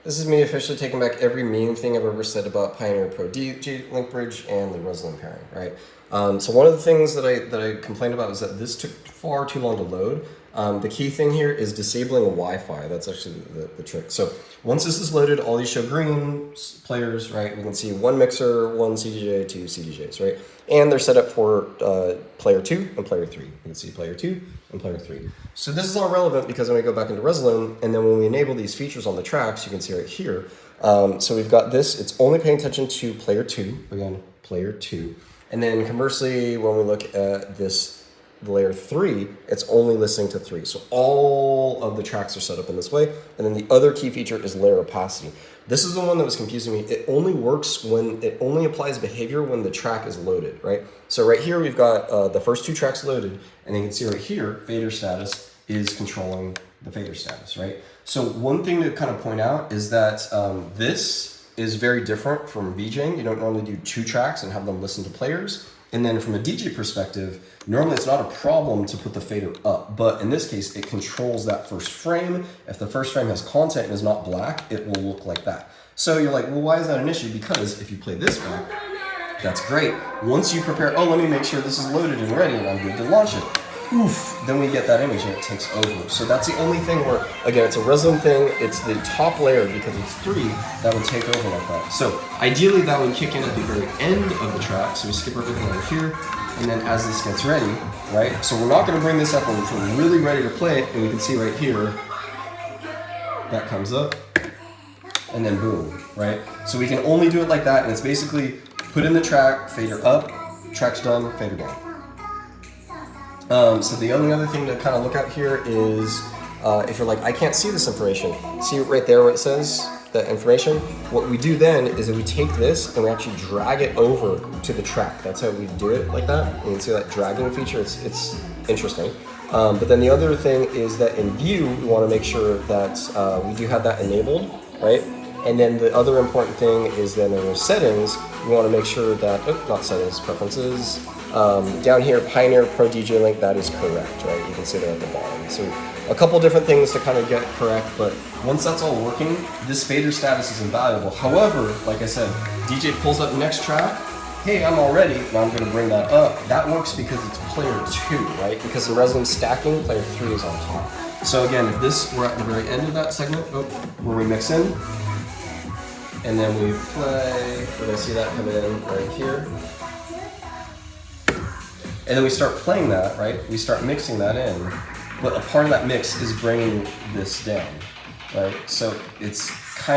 This is me officially taking back every mean thing I've ever said about Pioneer Pro DJ Link Bridge and the Resolume pairing, right? So one of the things that I complained about was that this took far too long to load. The key thing here is disabling a Wi-Fi. That's actually the trick. So once this is loaded, all these show green players, right? We can see one mixer, one CDJ, two CDJs, right? And they're set up for player 2 and player 3. You can see player 2 and player 3. So this is all relevant because when we go back into Resolume, and then when we enable these features on the tracks, you can see right here. So we've got this. It's only paying attention to player 2. Again, player 2. And then conversely, when we look at this layer 3, it's only listening to 3. So all of the tracks are set up in this way. And then the other key feature is layer opacity. This is the one that was confusing me. It only works when, it only applies behavior when the track is loaded, right? So right here, we've got the first 2 tracks loaded, and you can see right here, fader status is controlling the fader status, right? So one thing to kind of point out is that this is very different from VJing. You don't normally do 2 tracks and have them listen to players. And then from a DJ perspective, normally it's not a problem to put the fader up, but in this case, it controls that first frame. If the first frame has content and is not black, it will look like that. So you're like, well, why is that an issue? Because if you play this back, that's great. Once you prepare, oh, let me make sure this is loaded and ready and I'm good to launch it. Oof, then we get that image and it takes over. So that's the only thing where, again, it's a Resolume thing. It's the top layer because it's 3 that would take over like that. So ideally that would kick in at the very end of the track. So we skip everything over here. And then as this gets ready, right? So we're not gonna bring this up until we're really ready to play it. And we can see right here, that comes up and then boom, right? So we can only do it like that. And it's basically put in the track, fader up, track's done, fader down. So the only other thing to kind of look at here is if you're like, I can't see this information. See right there where it says that information? What we do then is that we take this and we actually drag it over to the track. That's how we do it like that. You can see that dragging feature, it's interesting. But then the other thing is that in view, we want to make sure that we do have that enabled, right? And then the other important thing is then in our settings, we want to make sure that, not settings, preferences, down here, Pioneer Pro DJ Link, that is correct, right? You can see that at the bottom. So a couple different things to kind of get correct, but once that's all working, this fader status is invaluable. However, like I said, DJ pulls up next track, hey, I'm all ready, now I'm gonna bring that up. That works because it's player 2, right? Because in Resolume stacking, player 3 is on top. So again, if this, we're at the very end of that segment, where we mix in, and then we play, we're gonna see that come in right here. And then we start playing that, right? We start mixing that in, but a part of that mix is bringing this down, right? So it's